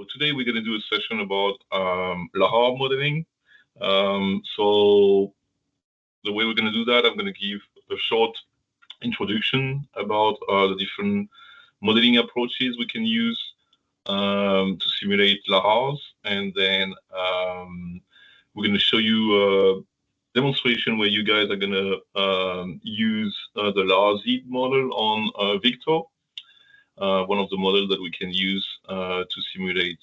Today we're going to do a session about Lahar modeling. So the way we're going to do that, I'm going to give a short introduction about the different modeling approaches we can use to simulate Lahars, and then we're going to show you a demonstration where you guys are going to use the Lahar Z model on Victor. One of the models that we can use to simulate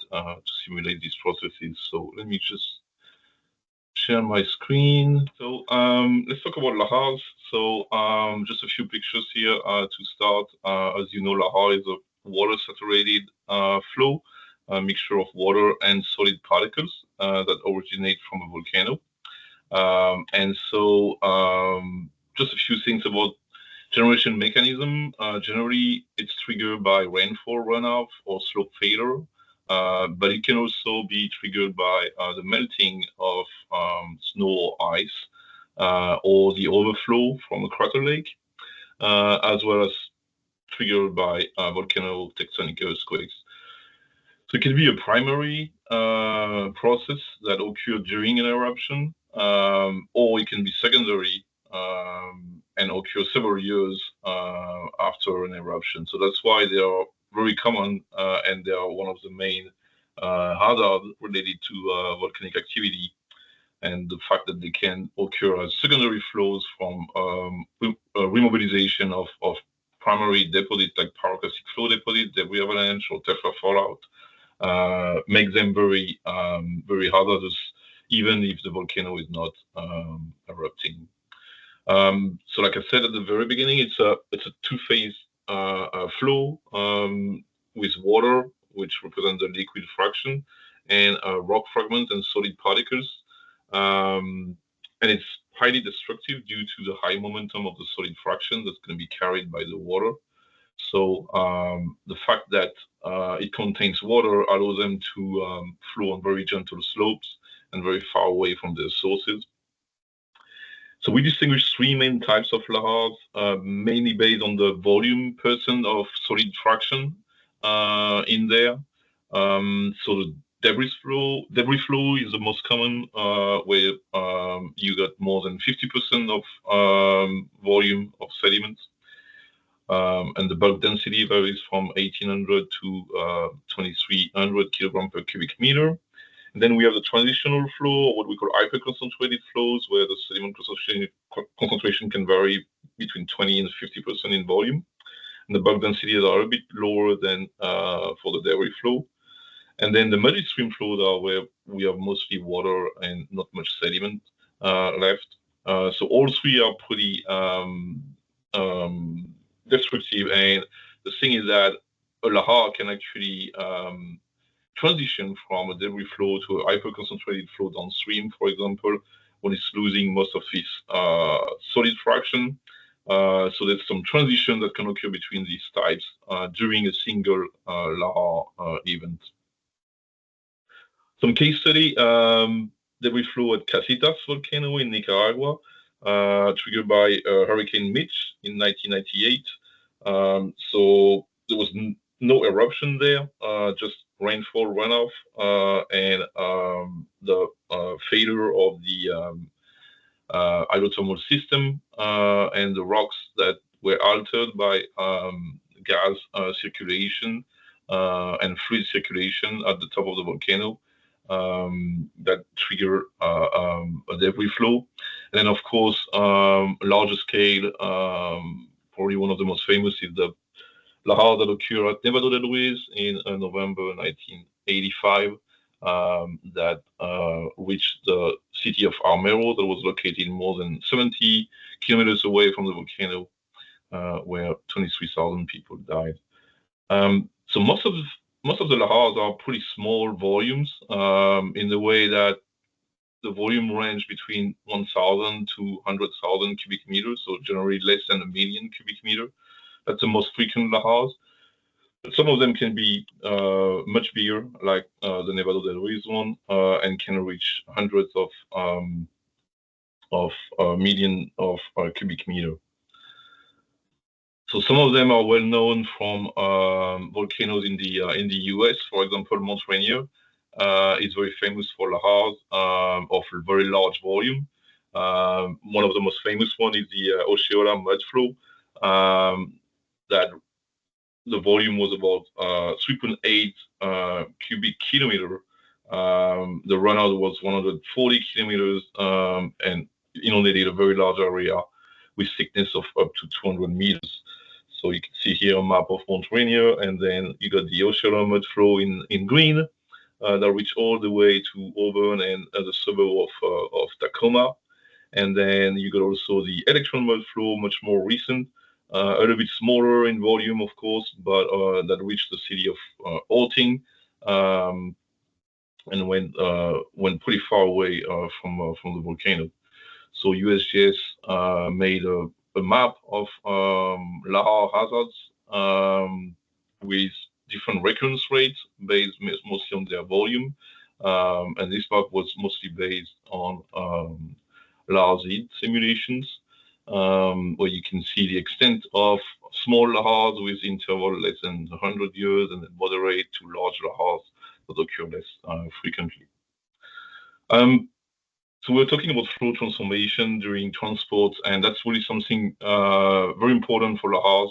these processes. So let me just share my screen. So let's talk about Lahars. So just a few pictures here to start. As you know, Lahar is a water-saturated flow, a mixture of water and solid particles that originate from a volcano. Just a few things about generation mechanism. Generally, it's triggered by rainfall runoff or slope failure, but it can also be triggered by the melting of snow or ice or the overflow from a crater lake, as well as triggered by volcano tectonic earthquakes. So it can be a primary process that occurred during an eruption, or it can be secondary and occur several years after an eruption. So that's why they are very common and they are one of the main hazards related to volcanic activity, and the fact that they can occur as secondary flows from remobilization of primary deposit like pyroclastic flow deposit, debris avalanche, or Tefra fallout make them very hazardous, even if the volcano is not erupting. So, like I said at the very beginning, it's a two-phase flow with water, which represents the liquid fraction, and rock fragment and solid particles. And it's highly destructive due to the high momentum of the solid fraction that's going to be carried by the water. So the fact that it contains water allows them to flow on very gentle slopes and very far away from their sources. So we distinguish three main types of lahars, mainly based on the volume percent of solid fraction in there. So the debris flow is the most common, where you got more than 50% of volume of sediments. And the bulk density varies from 1800 to 2300 kilogram per cubic meter. And then we have the transitional flow, or what we call hyperconcentrated flows, where the sediment concentration can vary between 20 and 50% in volume. And the bulk densities are a bit lower than for the debris flow. And then the muddy stream flows are where we have mostly water and not much sediment left. So all three are pretty destructive. And the thing is that a lahar can actually transition from a debris flow to a hyperconcentrated flow downstream, for example, when it's losing most of its solid fraction. So there's some transition that can occur between these types during a single lahar event. Some case study, debris flow at Casitas volcano in Nicaragua, triggered by Hurricane Mitch in 1998. So there was no eruption there, just rainfall runoff and the failure of the hydrothermal system and the rocks that were altered by gas circulation and fluid circulation at the top of the volcano that trigger a debris flow. And then, of course, larger scale, probably one of the most famous is the lahar that occurred at Nevado de Luis in November 1985 that reached the city of Armero that was located more than 70 kilometers away from the volcano, where 23,000 people died. So most of the lahars are pretty small volumes in the way that the volume range between 1,000 to 100,000 cubic meters, so generally less than a million cubic meter. That's the most frequent lahars. But some of them can be much bigger, like the Nevado del Ruiz one, and can reach hundreds of million of cubic meter. So some of them are well known from volcanoes in the US. For example, Mont Rainier is very famous for lahars of very large volume. One of the most famous one is the Osceola mud flow. That the volume was about 3.8 cubic kilometer. The runout was 140 kilometers and inundated a very large area with thickness of up to 200 meters. So you can see here a map of Mount Rainier, and then you got the Osceola mud flow in green that reach all the way to Auburn and the suburb of Tacoma. And then you got also the electron mud flow, much more recent, a little bit smaller in volume, of course, but that reached the city of Alting um, and went pretty far away from the volcano. So USGS made a map of Lahar hazards with different recurrence rates based mostly on their volume. And this map was mostly based on Lahars simulations, where you can see the extent of small lahars with interval less than 100 years and then moderate to large lahars that occur less frequently. Um, so we're talking about flow transformation during transport, and that's really something very important for Lahars.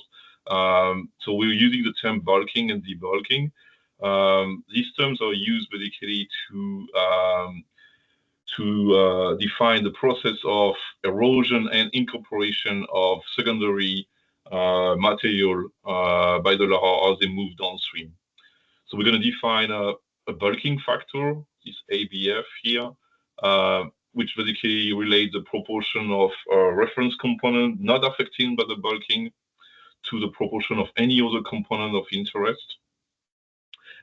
So we're using the term bulking and debulking. These terms are used basically to define the process of erosion and incorporation of secondary material by the Lahar as they move downstream. So we're going to define a bulking factor, this ABF here, which basically relates the proportion of reference component not affected by the bulking to the proportion of any other component of interest.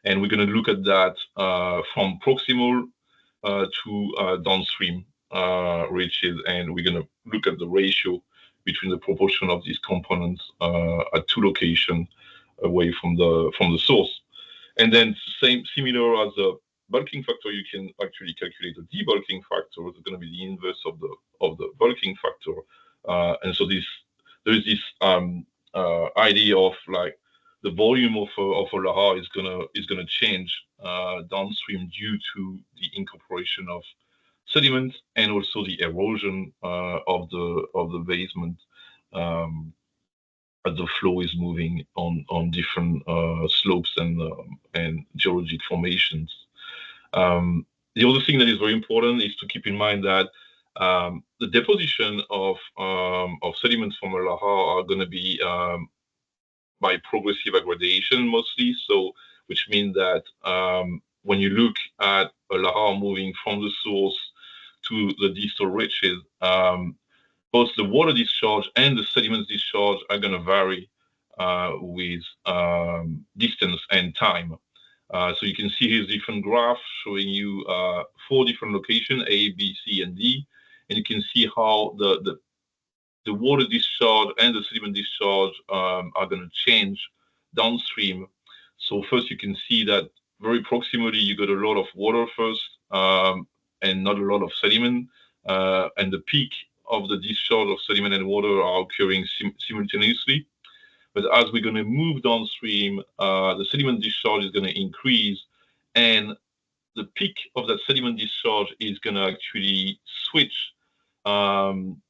And we're going to look at that from proximal to downstream reaches, and we're going to look at the ratio between the proportion of these components at two locations away from the source. And then similar as a bulking factor, you can actually calculate a debulking factor. It's going to be the inverse of the bulking factor. And so there's this idea of like the volume of a lahar is gonna change downstream due to the incorporation of sediment and also the erosion of the basement. As the flow is moving on different slopes and geologic formations. The other thing that is very important is to keep in mind that the deposition of sediments from a lahar are going to be by progressive aggradation mostly. So, which means that when you look at a lahar moving from the source to the distal reaches, both the water discharge and the sediment discharge are going to vary with distance and time. So you can see here's different graph showing you 4 different locations, A, B, C, and D. And you can see how the water discharge and the sediment discharge are going to change downstream. So first you can see that very proximally you got a lot of water first and not a lot of sediment. And the peak of the discharge of sediment and water are occurring simultaneously. But as we're going to move downstream, the sediment discharge is going to increase, and the peak of that sediment discharge is going to actually switch um,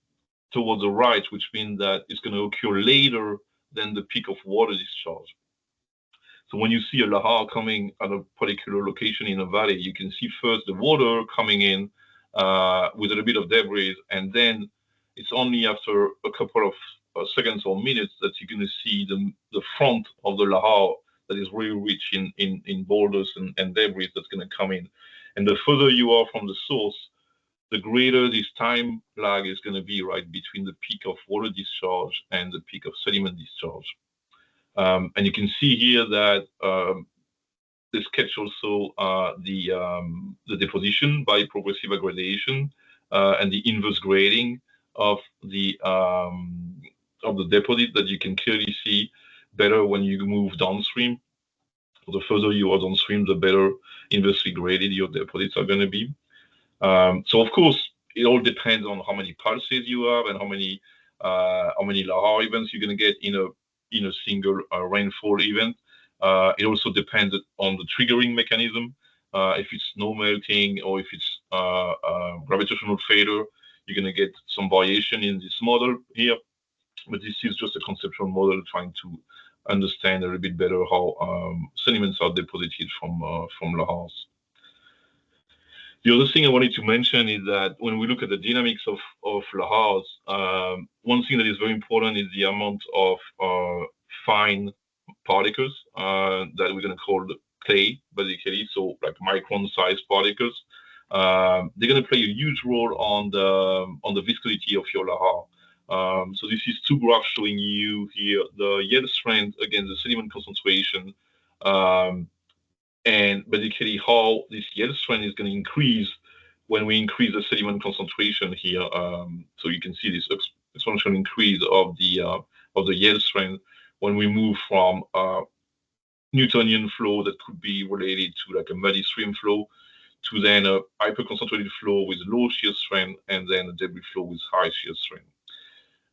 towards the right, which means that it's going to occur later than the peak of water discharge. So when you see a lahar coming at a particular location in a valley, you can see first the water coming in with a little bit of debris, and then it's only after a couple of seconds or minutes that you're going to see the front of the lahar that is really rich in boulders and debris that's going to come in. And the further you are from the source, the greater this time lag is going to be, right, between the peak of water discharge and the peak of sediment discharge. And you can see here that they sketch also the deposition by progressive aggradation and the inverse grading of the deposit that you can clearly see better when you move downstream. So the further you are downstream, the better inversely graded your deposits are going to be. So of course, it all depends on how many pulses you have and how many lahar events you're going to get in a single rainfall event. It also depends on the triggering mechanism. If it's snow melting or if it's gravitational failure, you're going to get some variation in this model here. But this is just a conceptual model trying to understand a little bit better how sediments are deposited from Lahars. The other thing I wanted to mention is that when we look at the dynamics of Lahars, one thing that is very important is the amount of fine particles that we're going to call the clay, basically, so like micron-sized particles. They're going to play a huge role on the viscosity of your lahar. So this is two graphs showing you here the yield strength against the sediment concentration, and basically how this yield strength is going to increase when we increase the sediment concentration here. So you can see this exponential increase of the yield strength when we move from Newtonian flow that could be related to like a muddy stream flow to then a hyperconcentrated flow with low shear strength and then a debris flow with high shear strength.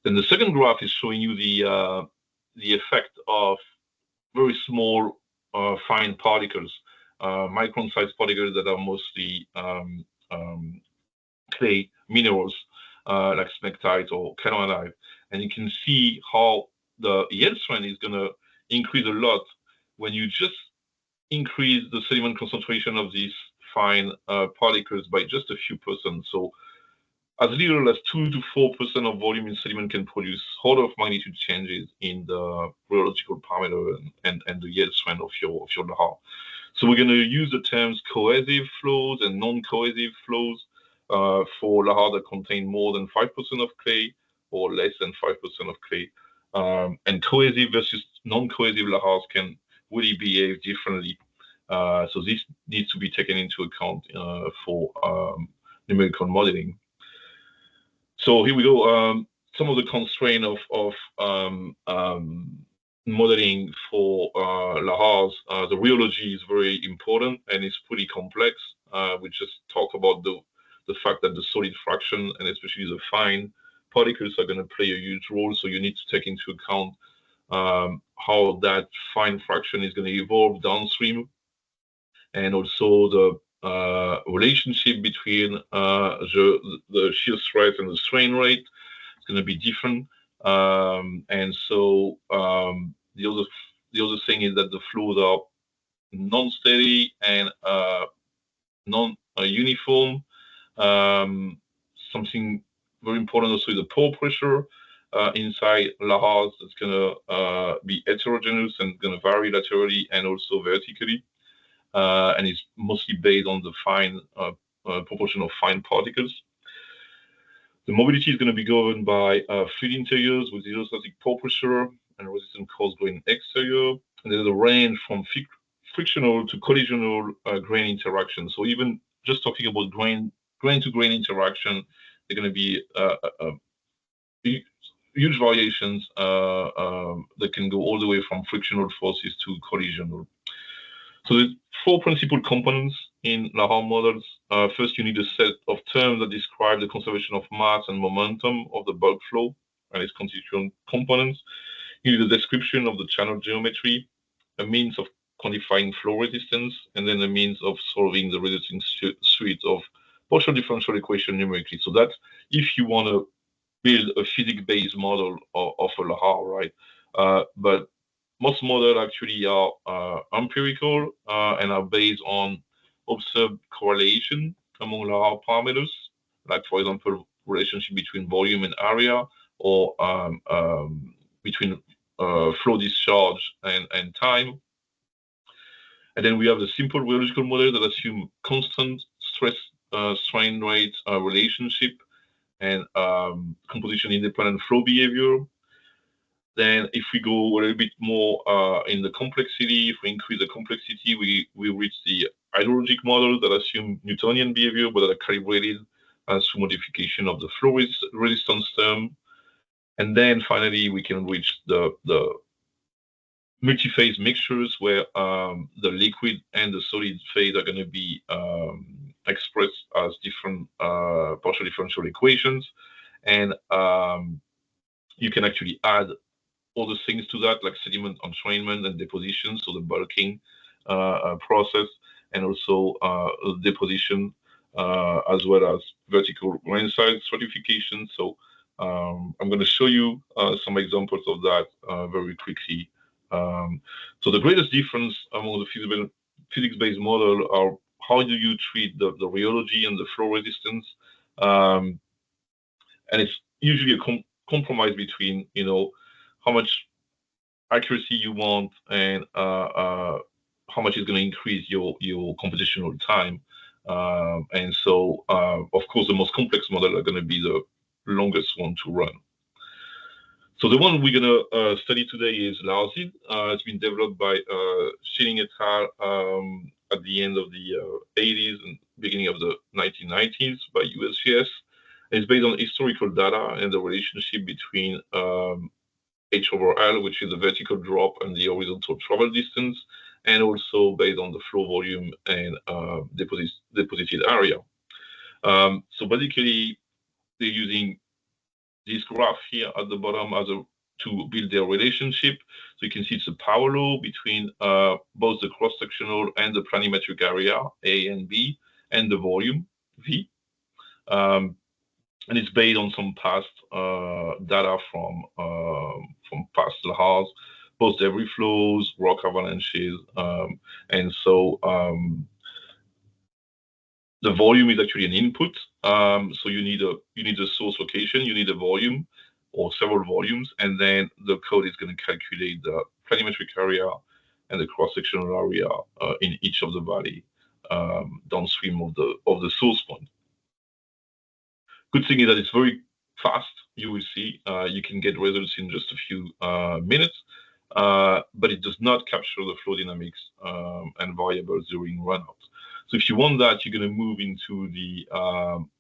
Then the second graph is showing you the effect of very small fine particles, micron-sized particles that are mostly clay minerals like smectite or canoanite. And you can see how the yield strength is going to increase a lot when you just increase the sediment concentration of these fine particles by just a few percent. So as little as 2 to 4% of volume in sediment can produce order of magnitude changes in the rheological parameter and the yield strength of your lahar. So we're going to use the terms cohesive flows and non-cohesive flows for lahar that contain more than 5% of clay or less than 5% of clay. And cohesive versus non-cohesive lahars can really behave differently. So this needs to be taken into account for numerical modeling. So here we go. Some of the constraints of modeling for lahars. The rheology is very important and it's pretty complex. We just talked about the fact that the solid fraction and especially the fine particles are going to play a huge role. So you need to take into account how that fine fraction is going to evolve downstream, and also the relationship between the shear stress and the strain rate is going to be different. And so the other thing is that the flows are non-steady and non-uniform. Something very important also is the pore pressure inside lahars that's going to be heterogeneous and going to vary laterally and also vertically. And it's mostly based on the fine proportion of fine particles. The mobility is going to be governed by fluid interiors with isostatic pore pressure and resistant coarse grain exterior. And there's a range from frictional to collisional grain interaction. So even just talking about grain to grain interaction, they're going to be huge variations that can go all the way from frictional forces to collisional. So there's four principal components in lahar models. First, you need a set of terms that describe the conservation of mass and momentum of the bulk flow and its constituent components. You need a description of the channel geometry, a means of quantifying flow resistance, and then a means of solving the resulting suite of partial differential equation numerically. So that's if you want to build a physics-based model of a lahar, right? But most models actually are empirical and are based on observed correlation among lahar parameters, like for example, relationship between volume and area, or between flow discharge and time. And then we have the simple rheological model that assume constant stress strain rate relationship and composition independent flow behavior. Then if we go a little bit more in the complexity, if we increase the complexity, we reach the hydrologic model that assume Newtonian behavior, but that are calibrated through modification of the flow resistance term. And then finally, we can reach the multi-phase mixtures where the liquid and the solid phase are going to be expressed as different partial differential equations. And you can actually add other things to that, like sediment entrainment and deposition, so the bulking process, and also deposition, as well as vertical grain size stratification. So I'm going to show you some examples of that very quickly. So the greatest difference among the physics-based model are how do you treat the rheology and the flow resistance, um, and it's usually a compromise between how much accuracy you want and how much is going to increase your computational time. And so, of course, the most complex model are going to be the longest one to run. So the one we're going to study today is Lahars. It's been developed by Schilling et al. At the end of the 80s and beginning of the 1990s by USGS. It's based on historical data and the relationship between H over L, which is the vertical drop and the horizontal travel distance, and also based on the flow volume and deposited area. So basically, they're using this graph here at the bottom to build their relationship. So you can see it's a power law between both the cross-sectional and the planimetric area, A and B, and the volume, V. And it's based on some past data from past Lahars, post debris flows, rock avalanches, and so the volume is actually an input. So you need a source location, you need a volume or several volumes, and then the code is going to calculate the planimetric area and the cross-sectional area in each of the valley downstream of the source point. Good thing is that it's very fast. You will see you can get results in just a few minutes, but it does not capture the flow dynamics and variables during runout. So if you want that, you're going to move into the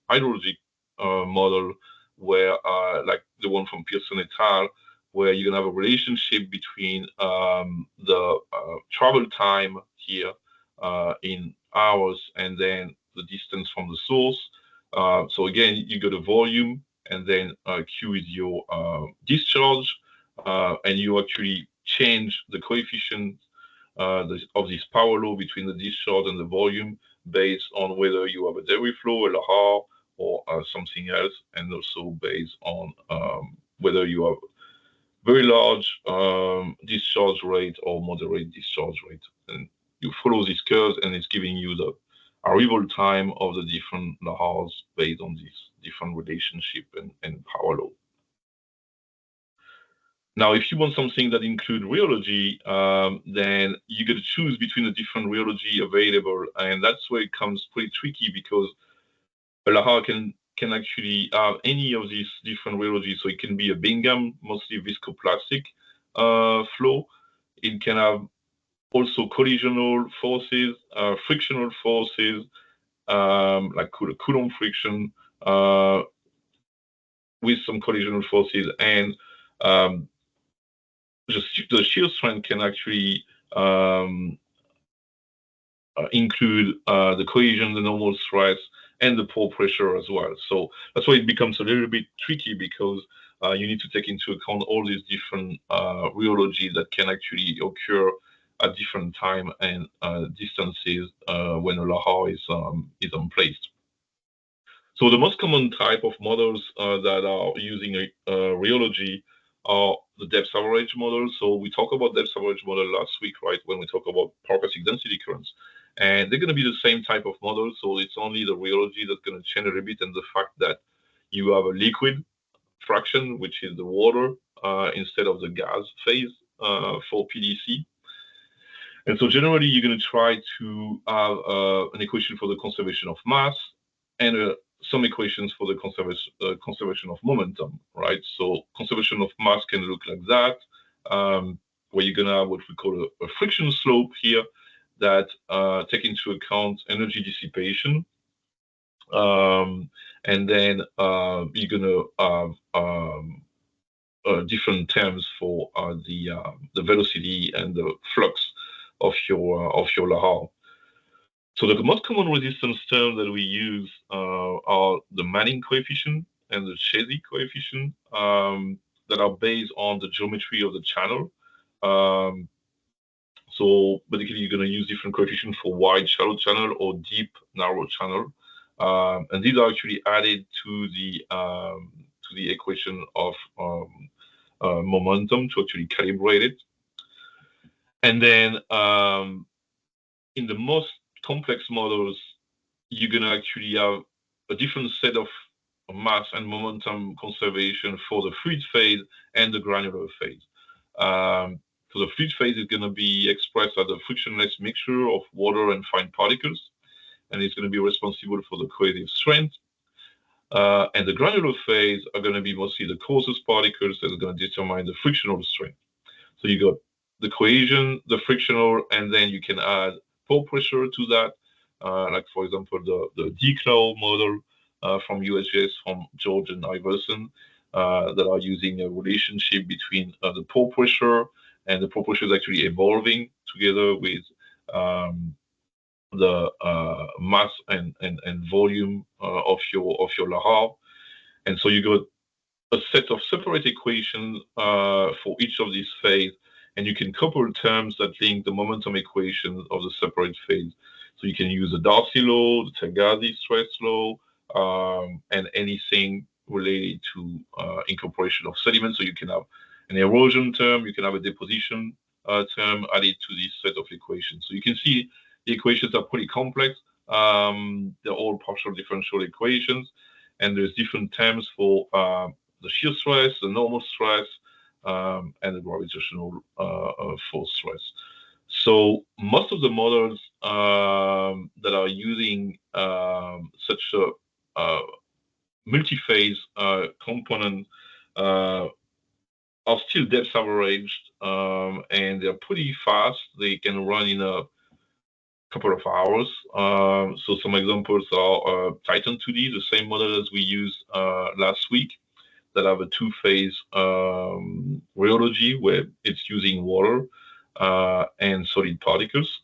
hydrologic model, where like the one from Pearson et al., where you're going to have a relationship between the travel time here in hours and then the distance from the source. So again, you got a volume, and then Q is your discharge, and you actually change the coefficient of this power law between the discharge and the volume based on whether you have a debris flow, a Lahar, or something else, and also based on whether you have very large discharge rate or moderate discharge rate. And you follow these curves, and it's giving you the arrival time of the different Lahars based on this different relationship and power law. Now, if you want something that includes rheology, then you got to choose between the different rheology available, and that's where it comes pretty tricky, because a Lahar can actually have any of these different rheology. So it can be a Bingham, mostly viscoplastic flow. It can have also collisional forces, frictional forces, like Coulomb friction with some collisional forces, and the shear strength can actually include the cohesion, the normal stress, and the pore pressure as well. So that's why it becomes a little bit tricky, because you need to take into account all these different rheology that can actually occur at different time and distances when a Lahar is placed. So the most common type of models that are using rheology are the depth average model. So we talked about depth average model last week, right, when we talk about parasitic density currents. And they're going to be the same type of model. So it's only the rheology that's going to change a little bit, and the fact that you have a liquid fraction, which is the water, instead of the gas phase for PDC. And so generally, you're going to try to have an equation for the conservation of mass and some equations for the conservation of momentum, right? So conservation of mass can look like that, where you're going to have what we call a friction slope here that take into account energy dissipation. And then you're going to have different terms for the velocity and the flux of your Lahar. So the most common resistance terms that we use are the Manning coefficient and the Chesy coefficient. that are based on the geometry of the channel. Um, so basically, you're going to use different coefficients for wide, shallow channel or deep, narrow channel. And these are actually added to the equation of momentum to actually calibrate it. And then in the most complex models, you're going to actually have a different set of mass and momentum conservation for the fluid phase and the granular phase. So the fluid phase is going to be expressed as a frictionless mixture of water and fine particles, and it's going to be responsible for the cohesive strength. And the granular phase are going to be mostly the coarsest particles that are going to determine the frictional strength. So you got the cohesion, the frictional, and then you can add pore pressure to that. Like for example, the DCLAW model from USGS from George and Iverson that are using a relationship between the pore pressure, and the pore pressure is actually evolving together with the mass and volume of your Lahars. And so you got a set of separate equations for each of these phases, and you can couple terms that link the momentum equation of the separate phase. So you can use the Darcy law, the Tagazi stress law, and anything related to incorporation of sediment. So you can have an erosion term, you can have a deposition term added to this set of equations. So you can see the equations are pretty complex. They're all partial differential equations, and there's different terms for the shear stress, the normal stress, and the gravitational force stress. So most of the models that are using such a multi-phase component are still depth averaged, and they're pretty fast. They can run in a couple of hours. So some examples are Titan 2D, the same model as we used last week, that have a two-phase rheology where it's using water and solid particles,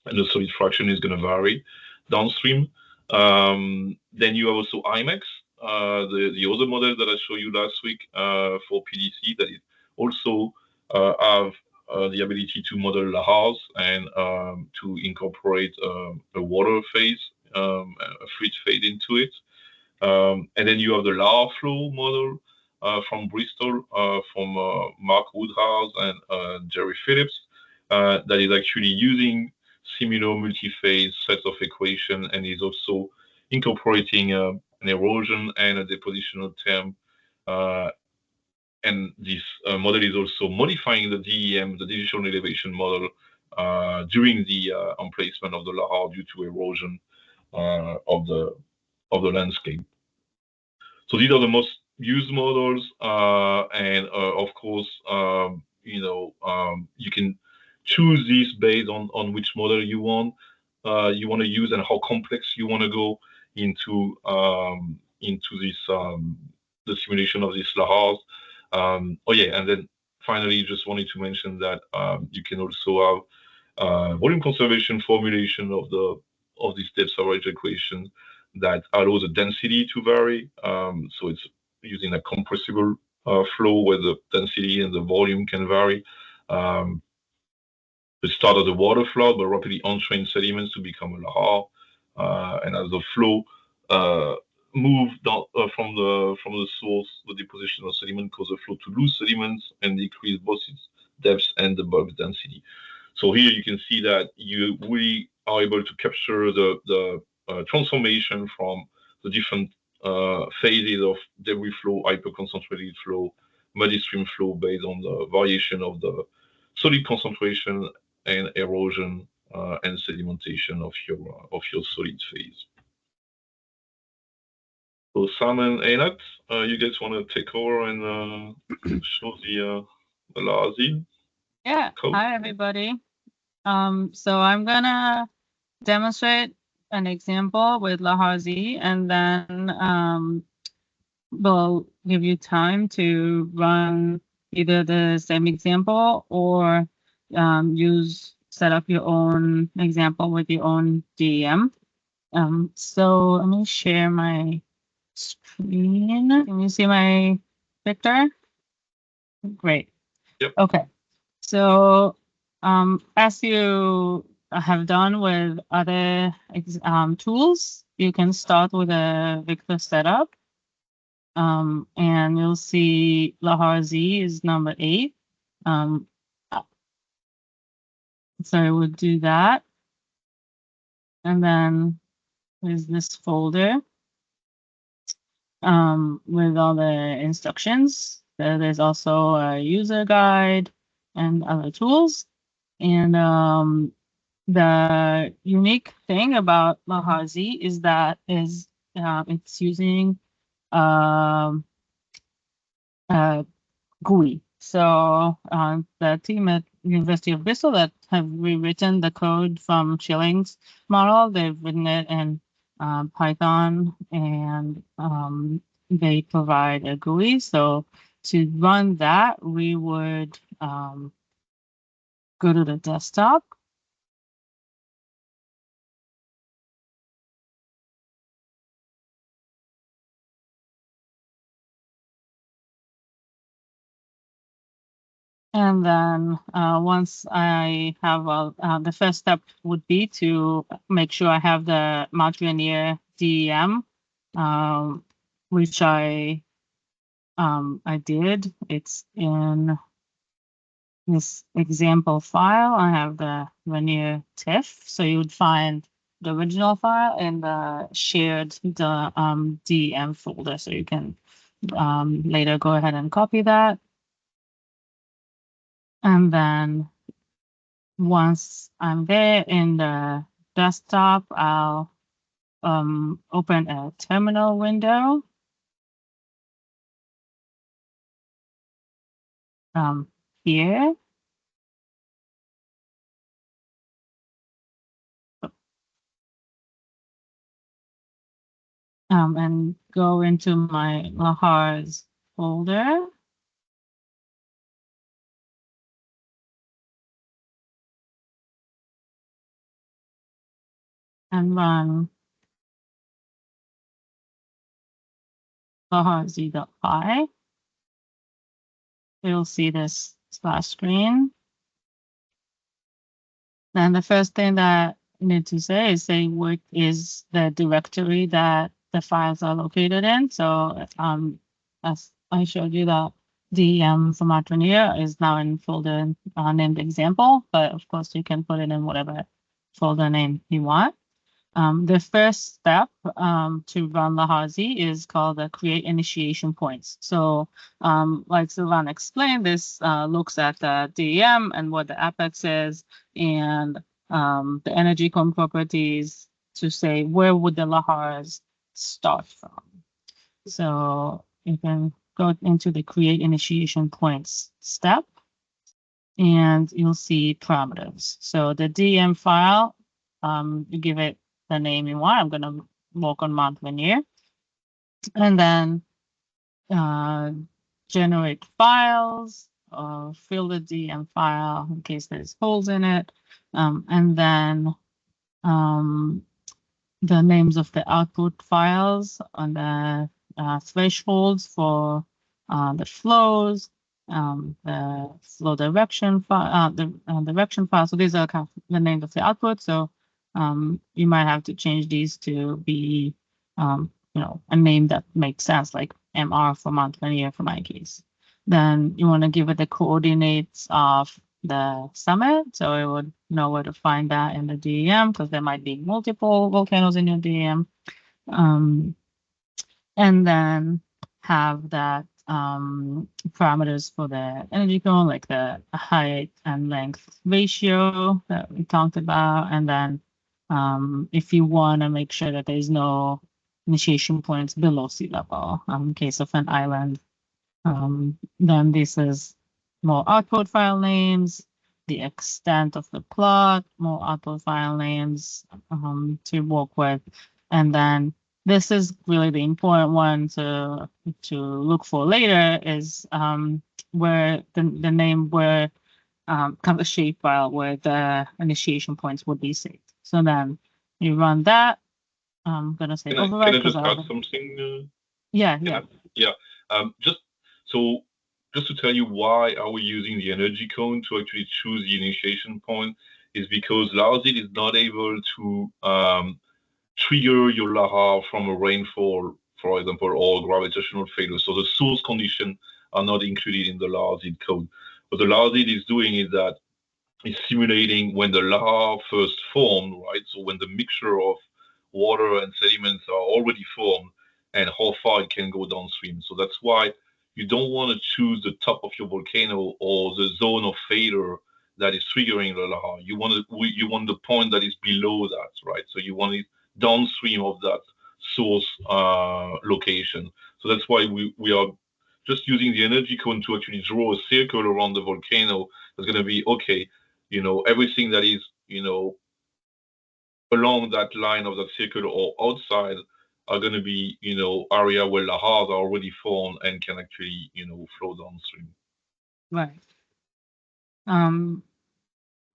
and the solid fraction is going to vary downstream. Then you have also IMAX, the other model that I showed you last week for PDC, that is also have the ability to model Lahars and to incorporate a water phase, a fluid phase into it. And then you have the Lahar flow model from Bristol, from Mark Woodhouse and Jerry Phillips, that is actually using similar multi-phase sets of equation, and is also incorporating an erosion and a depositional term. And this model is also modifying the DEM, the digital elevation model, during the emplacement of the Lahar due to erosion of the landscape. So these are the most used models, and of course, you can choose this based on which model you want to use, and how complex you want to go into this the simulation of these Lahars. Oh yeah, and then finally, just wanted to mention that you can also have volume conservation formulation of this depth average equation that allows the density to vary. So it's using a compressible flow where the density and the volume can vary. The start of the water flood, but rapidly untrained sediments to become a Lahar. And as the flow move down from the source, the deposition of sediment causes the flow to lose sediments and decrease both its depth and the bulk density. So here you can see that you really are able to capture the transformation from the different phases of debris flow, hyperconcentrated flow, muddy stream flow, based on the variation of the solid concentration and erosion and sedimentation of your solid phase. So Sam and Einat, you guys want to take over and show the Lahars? Yeah. Cool. Hi, everybody. So I'm gonna demonstrate an example with Lahars, and then we'll give you time to run either the same example or set up your own example with your own DEM. So let me share my screen. Can you see my picture? Great. Yep. Okay. So, as you have done with other tools, you can start with a Victor setup. And you'll see Lahars is number 8. Uh, so we'll do that. And then there's this folder with all the instructions. There's also a user guide and other tools. And the unique thing about Lahazi is that it's using um, GUI. So the team at University of Bristol that have rewritten the code from Schilling's model, they've written it in Python, and they provide a GUI. So to run that, we would go to the desktop. And then once I have the first step would be to make sure I have the Martiniere DEM, which I did. It's in this example file. I have the Vernier TIFF. So you would find the original file in the shared DEM folder. So you can later go ahead and copy that. And then once I'm there in the desktop, I'll open a terminal window. Here. And go into my Lahars folder. And run laharz.py. You'll see this splash screen. Then the first thing that you need to say what is the directory that the files are located in. So as I showed you, the DEM from Martiniere is now in folder named example, but of course you can put it in whatever folder name you want. The first step to run Lahazi is called the create initiation points. So like Sylvain explained, this looks at the DEM and what the apex is and the energy cone properties to say where would the Lahars start from. So you can go into the create initiation points step and you'll see parameters. So the DEM file, you give it the name you want. I'm going to work on Montpellier. And then generate files, fill the DEM file in case there's holes in it. And then the names of the output files on the thresholds for the flows, the flow direction file, the direction file. So these are kind of the names of the output. So you might have to change these to be, a name that makes sense, like MR for Montpellier for my case. Then you want to give it the coordinates of the summit, so it would know where to find that in the DEM because there might be multiple volcanoes in your DEM. And then have that parameters for the energy cone, like the height and length ratio that we talked about. And then if you want to make sure that there's no initiation points below sea level in case of an island, then this is more output file names, the extent of the plot, more output file names to work with. And then this is really the important one to look for later is where the name where kind of a shape file where the initiation points would be saved. So then you run that. I'm gonna say override Can I because just add something? yeah. Yeah. Just so just to tell you why are we using the energy cone to actually choose the initiation point is because Larzid is not able to trigger your Lahar from a rainfall, for example, or gravitational failure. So the source conditions are not included in the Larzid code. What the Larzid is doing is that it's simulating when the Lahar first formed, right? So when the mixture of water and sediments are already formed and how far it can go downstream. So that's why you don't want to choose the top of your volcano or the zone of failure that is triggering the Lahar. You want the point that is below that, right? So you want it downstream of that source location. So that's why we are just using the energy cone to actually draw a circle around the volcano. That's going to be okay. Everything that is along that line of that circle or outside are going to be area where lahars are already formed and can actually flow downstream. Right.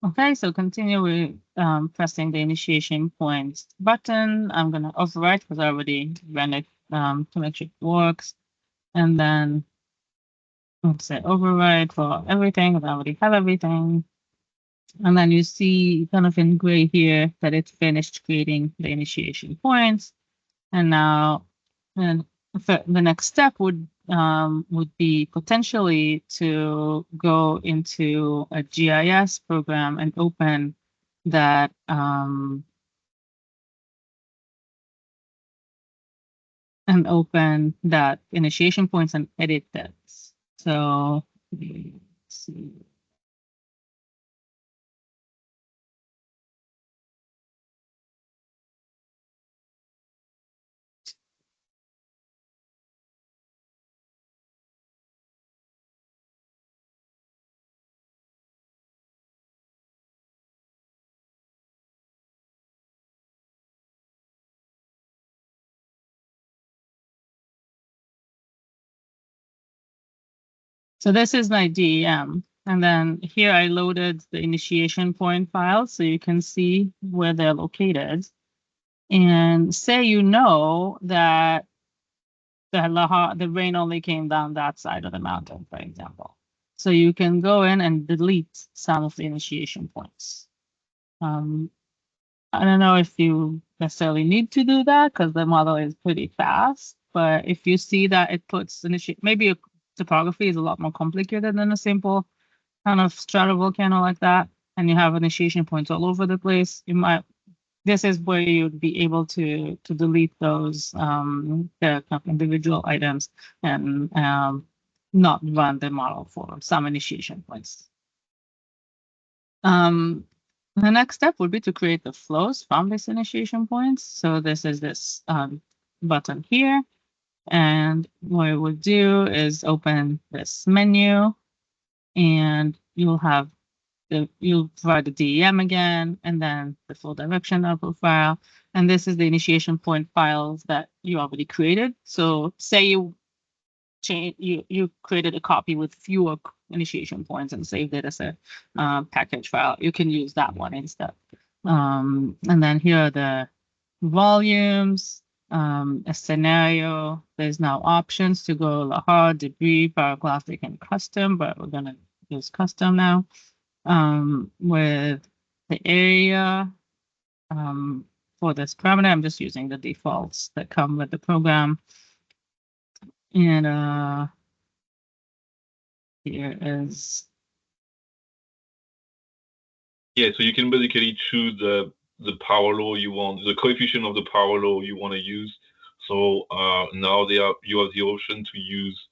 Okay, so continue with pressing the initiation point button. I'm gonna override because I already ran it to make sure it works. And then let's say override for everything, because I already have everything. And then you see kind of in gray here that it's finished creating the initiation points. And now and the next step would be potentially to go into a GIS program and open that initiation points and edit that. So let's see. So this is my DEM. And then here I loaded the initiation point files so you can see where they're located. And say you know that the rain only came down that side of the mountain, for example. So you can go in and delete some of the initiation points. I don't know if you necessarily need to do that because the model is pretty fast. But if you see that it puts maybe a topography is a lot more complicated than a simple kind of stratovolcano like that, and you have initiation points all over the place, this is where you'd be able to delete those the kind of individual items and not run the model for some initiation points. The next step would be to create the flows from these initiation points. So this is this button here. And what it would do is open this menu and you'll provide the DEM again, and then the full direction output file. And this is the initiation point files that you already created. So say you created a copy with fewer initiation points and saved it as a package file. You can use that one instead. And then here are the volumes, a scenario. There's now options to go Lahar, debris, pyroclastic, and custom, but we're gonna use custom now. With the area for this parameter, I'm just using the defaults that come with the program. And here is. Yeah, so you can basically choose the power law you want, the coefficient of the power law you want to use. So now you have the option to use.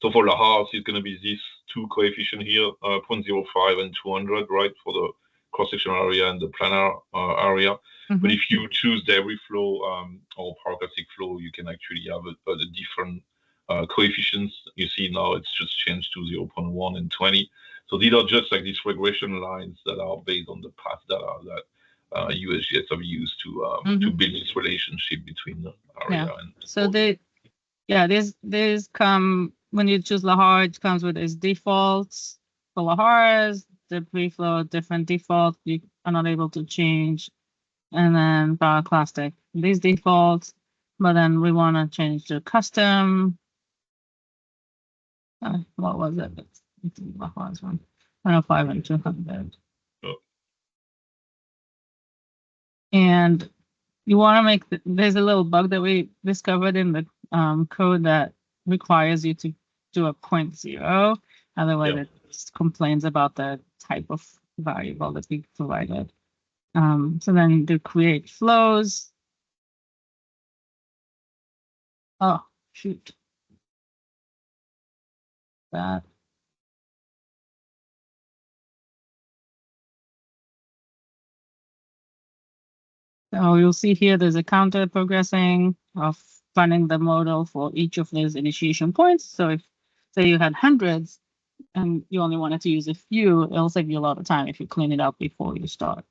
So for Lahars, it's going to be these two coefficient here, 0.05 and 200, right, for the cross-sectional area and the planar area. Mm-hmm. But if you choose debris flow or pyroclastic flow, you can actually have a different coefficients. You see now it's just changed to 0.1 and 20. So these are just like these regression lines that are based on the past data that USGS have used to build this relationship between the area and. So these come when you choose Lahar, it comes with its defaults. For Lahars, debris flow, different default, you are not able to change. And then pyroclastic, these defaults, but then we want to change to custom. What was it? It's Lahars one. 105 and 200. Oh, And you want to make there's a little bug that we discovered in the code that requires you to do a 0.0. Otherwise, yeah. it complains about the type of variable that we provided. So then to create flows. Oh, shoot. That. So you'll see here there's a counter progressing of running the model for each of those initiation points. So if say you had hundreds and you only wanted to use a few, it'll save you a lot of time if you clean it up before you start.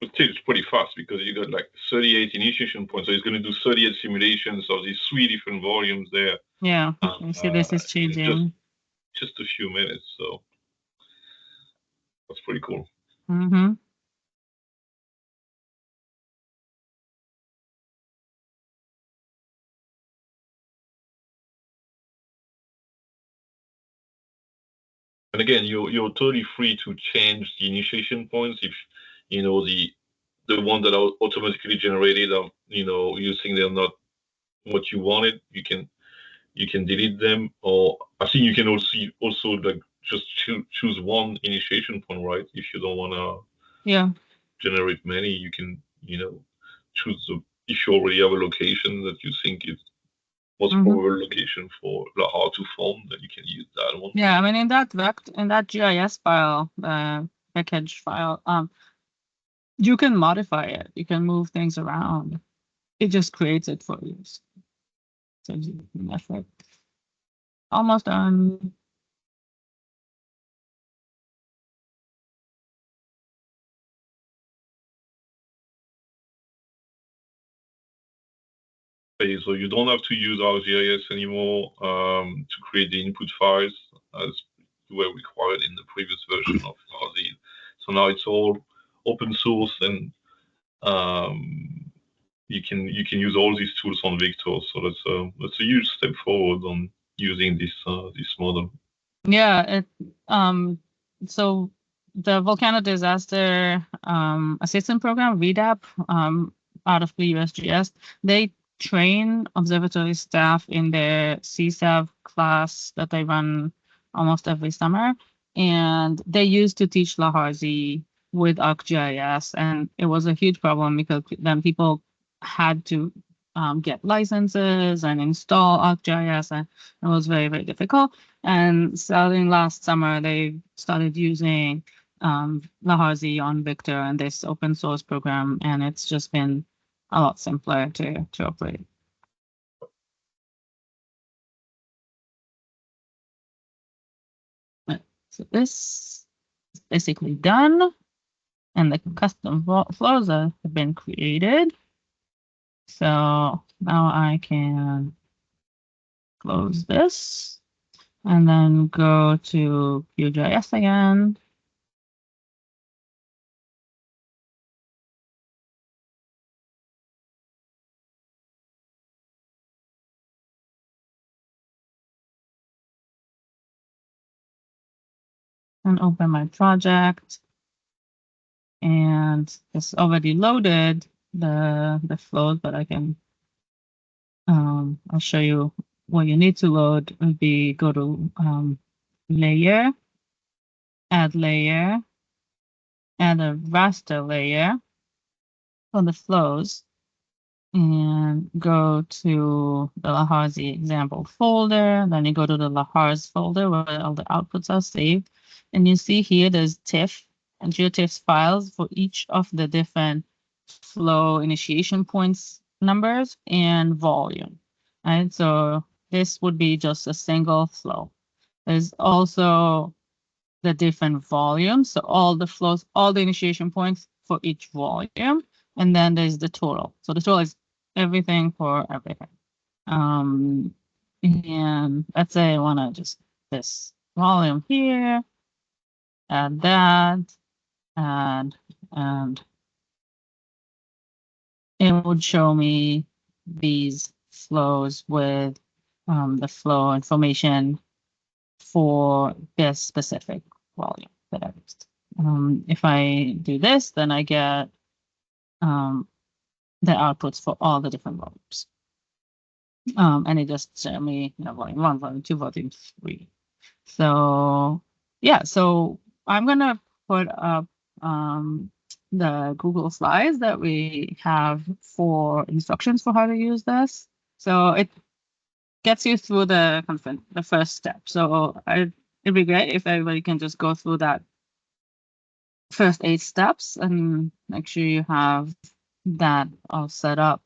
But still, it's pretty fast because you got like 38 initiation points. So it's going to do 38 simulations of these 3 different volumes there. Yeah, you see this is In changing. just a few minutes. So that's pretty cool. Mm-hmm. And again, you're totally free to change the initiation points if you know the one that are automatically generated are you think they're not what you wanted. You can delete them, or I think you can also like just choose one initiation point, right? If you don't want to Yeah. generate many, you can choose if you already have a location that you think is most Mm-hmm. probable location for Lahar to form, then you can use that one. Yeah, I mean in that GIS file, package file, you can modify it. You can move things around. It just creates it for you. So you can effort. Almost done. Okay, so you don't have to use ArcGIS anymore to create the input files as were required in the previous version of RZ. So now it's all open source, and you can use all these tools on Victor. So that's a huge step forward on using this model. Yeah, so the volcano disaster assistance program, VDAP, out of the USGS, they train observatory staff in their CSAV class that they run almost every summer, and they used to teach Laharzi with ArcGIS, and it was a huge problem because then people had to get licenses and install ArcGIS, and it was very, very difficult. And starting last summer, they started using Lahars on Victor and this open source program, and it's just been a lot simpler to operate. So this is basically done, and the custom flows have been created. So now I can close this and then go to QGIS again. And open my project. And it's already loaded the flows, but I can I'll show you what you need to load would be go to layer, add a raster layer for the flows, and go to the Laharzi example folder. Then you go to the Lahars folder where all the outputs are saved. And you see here there's TIFF and GeoTIFF files for each of the different flow initiation points numbers and volume. Right, so this would be just a single flow. There's also the different volumes, so all the flows, all the initiation points for each volume, and then there's the total. So the total is everything for everything. And let's say I want to just this volume here, add that, and it would show me these flows with the flow information for this specific volume that I used. If I do this, then I get the outputs for all the different volumes. And it just showed me, volume 1, volume 2, volume 3. So yeah, so I'm gonna put up the Google Slides that we have for instructions for how to use this. So it gets you through the first step. So it'd be great if everybody can just go through that first 8 steps and make sure you have that all set up.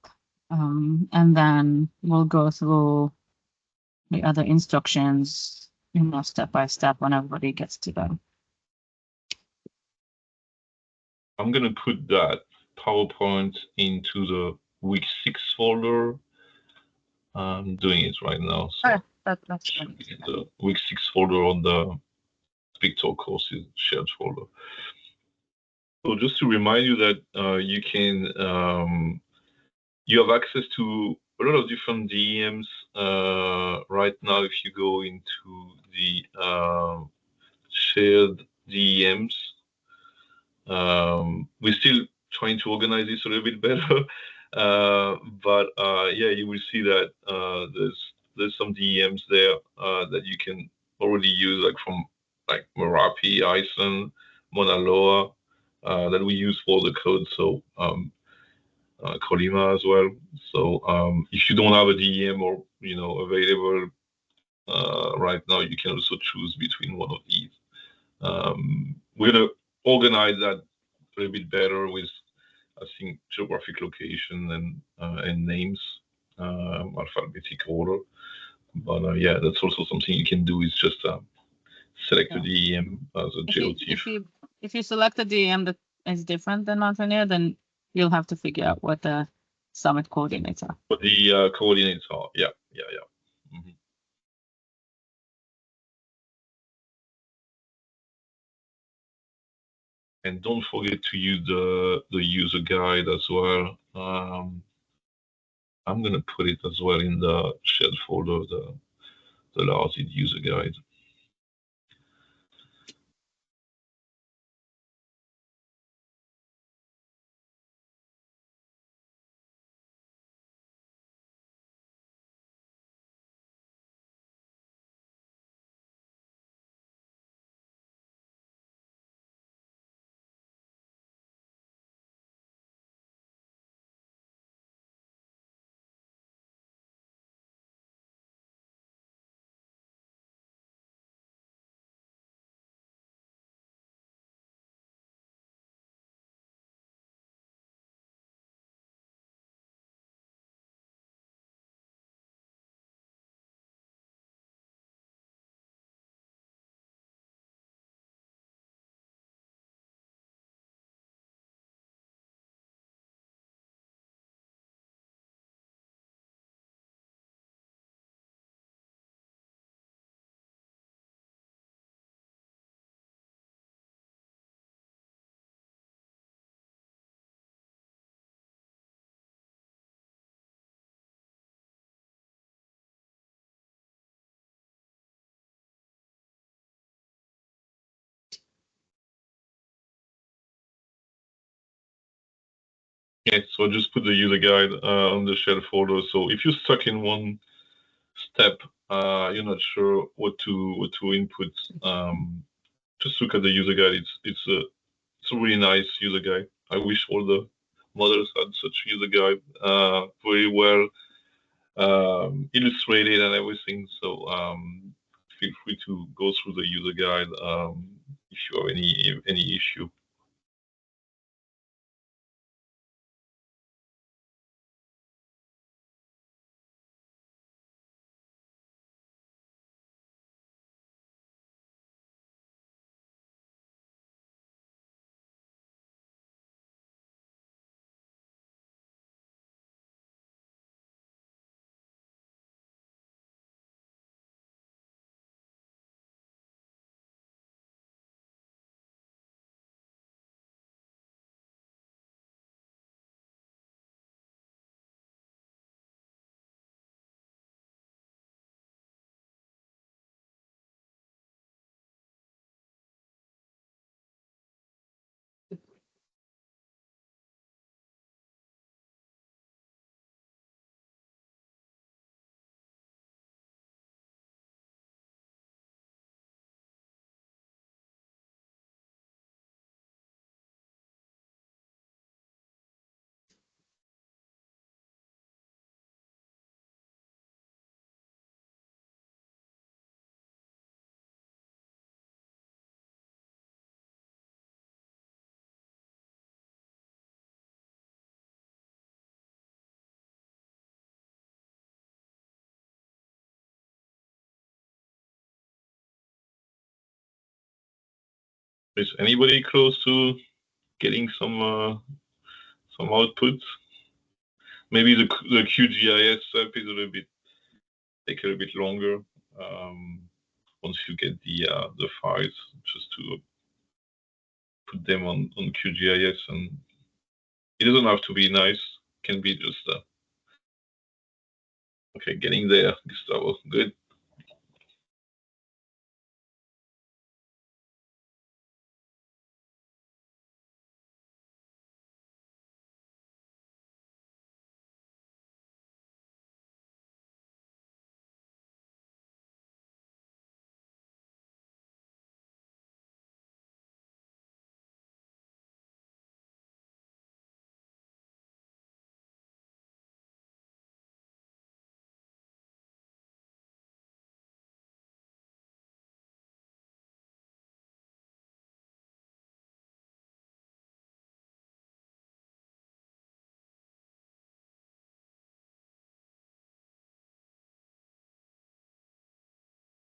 And then we'll go through the other instructions, step by step when everybody gets to them. I'm gonna put that PowerPoint into the week 6 folder. I'm doing it right now. So that's should be in the week 6 folder on the Pictor courses shared folder. So just to remind you that you can you have access to a lot of different DEMs right now. If you go into the shared DEMs, we're still trying to organize this a little bit better, but yeah, you will see that there's some DEMs there that you can already use, like from like Merapi, Iceland, Mauna Loa, that we use for the code. So Colima as well. So if you don't have a DEM or available right now, you can also choose between one of these. We're gonna organize that a little bit better with, I think, geographic location and names, alphabetic order. But yeah, that's also something you can do. Is just select the DEM as a GeoTIFF. If you select a DEM that is different than Mountaineer, then you'll have to figure out what the summit coordinates are. What the coordinates are, yeah. Mm-hmm. And don't forget to use the user guide as well. I'm gonna put it as well in the shared folder, the Lahars user guide. Yeah, so just put the user guide on the shared folder. So if you're stuck in one step, you're not sure what to input, just look at the user guide. It's a really nice user guide. I wish all the models had such user guide, very well illustrated and everything. So feel free to go through the user guide if you have any issue. Is anybody close to getting some output? Maybe the QGIS stuff is a little bit take a little bit longer once you get the files, just to put them on QGIS, and it doesn't have to be nice. It can be just okay. Getting there, Gustavo. Good.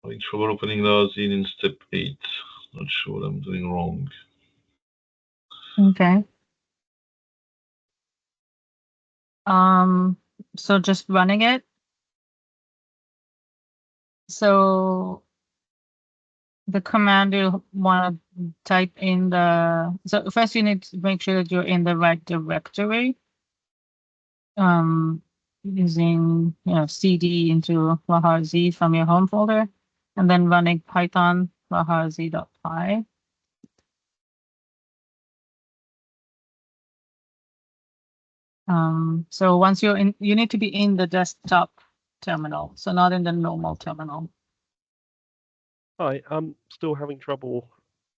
Having trouble opening Lahars in step 8. Not sure what I'm doing wrong. Okay. So just running it. So the command you want to type in so first you need to make sure that you're in the right directory. Using cd into Lahars from your home folder, and then running python lahars.py. So once you're in, you need to be in the desktop terminal, so not in the normal terminal. Hi, I'm still having trouble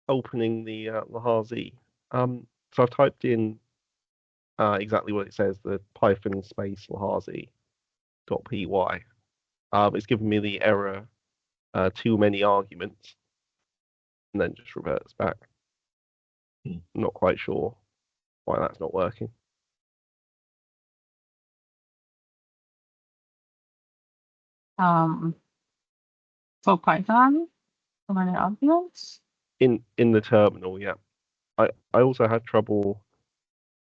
opening the Lahars. So I've typed in exactly what it says, the Python space Lahars.py. It's given me the error too many arguments, and then just reverts back. I'm not quite sure why that's not working. For Python, how many arguments? In the terminal, yeah. I also had trouble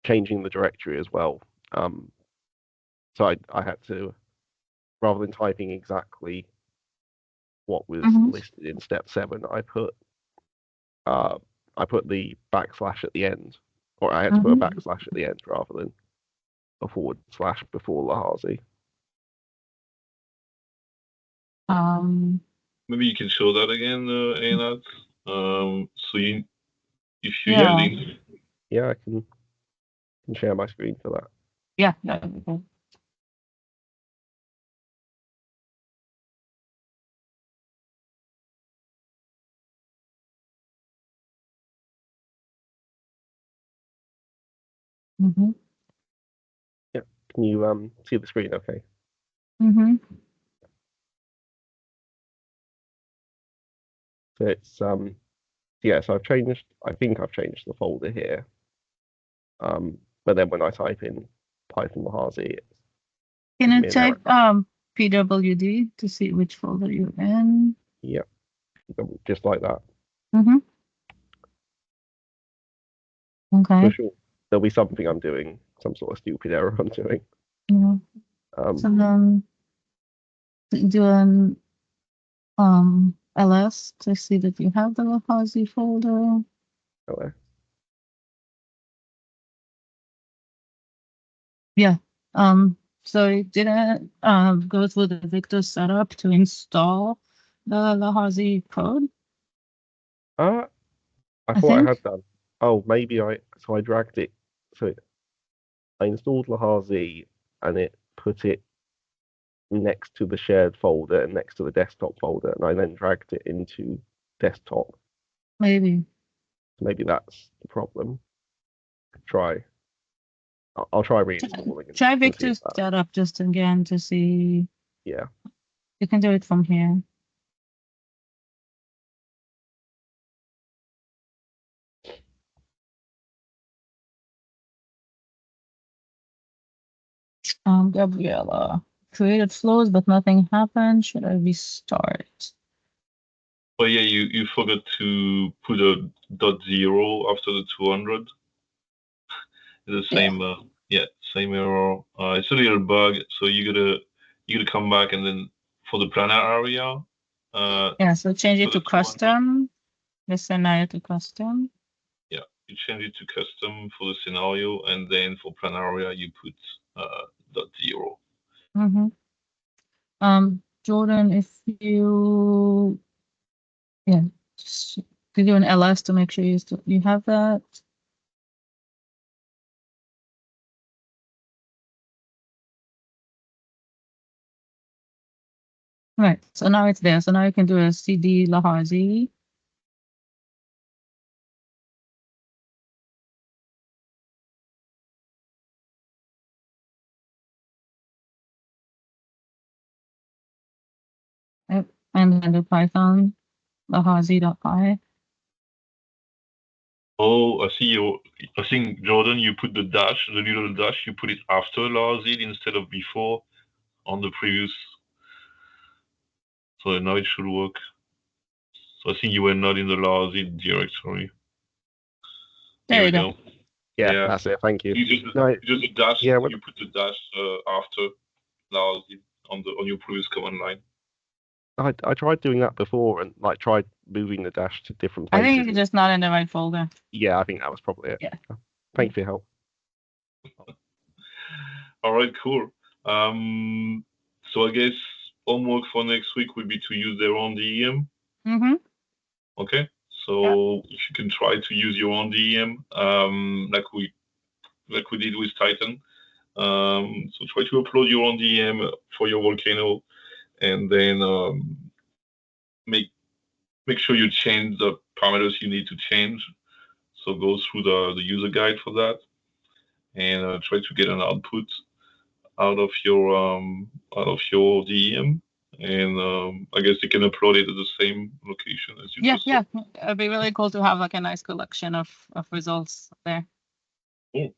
changing the directory as well. So I had to, rather than typing exactly what was listed in step 7, I put the backslash at the end, or I had to put a backslash at the end rather than a forward slash before Lahars. Maybe you can show that again, Einat. So if you're Yeah. using, Yeah, I can share my screen for that. Yeah. Okay. Yeah, can you see the screen? Okay. So it's yeah. So I think I've changed the folder here. But then when I type in Python Lahars, it's Can giving you me an error. type pwd to see which folder you're in? Yeah, just like that. Okay. For sure, there'll be something I'm doing, some sort of stupid error I'm doing. Yeah. So then do an ls to see that you have the Lahars folder. Okay. Yeah. So it didn't go through the Victor setup to install the Lahars code. I I thought I think had done. Oh, maybe I dragged it. So I installed Lahars and it put it next to the shared folder and next to the desktop folder, and I then dragged it into desktop. maybe. Maybe that's the problem. Try. I'll try reinstalling. Try and see Victor's setup just again to see. Yeah. You can do it from here. Gabriella created flows, but nothing happened. Should I restart? oh yeah, you forgot to put a .0 after the 200. The same, same error. It's a little bug, so you gotta come back and then for the planar area. Yeah, so change it for to the 200, custom, the scenario to custom. Yeah, you change it to custom for the scenario, and then for planar area you put .0. Jordan, if you, just do an LS to make sure you have that. Right, so now it's there. So now you can do a CD Lahars. Yep. And then the Python Lahars.py. Oh, I think Jordan, you put the little dash, you put it after Lahars instead of before on the previous. So now it should work. So I think you were not in the Lahars directory. There Here you we go. Yeah, that's it. Thank you. Just a dash. Yeah, You put the dash after Lahars on your previous command line. I tried doing that before and like tried moving the dash to different I places. think you're just not in the right folder. Yeah, I think that was probably it. Yeah. Thank you for your help. All right, cool. So I guess homework for next week would be to use their own DEM. Okay. So if you can try to use your own DEM, like we did with Titan. So try to upload your own DEM for your volcano, and then make sure you change the parameters you need to change. So go through the user guide for that, and try to get an output out of your DEM. And I guess you can upload it at the same location as you just saw. It'd be really cool to have like a nice collection of results there. Cool.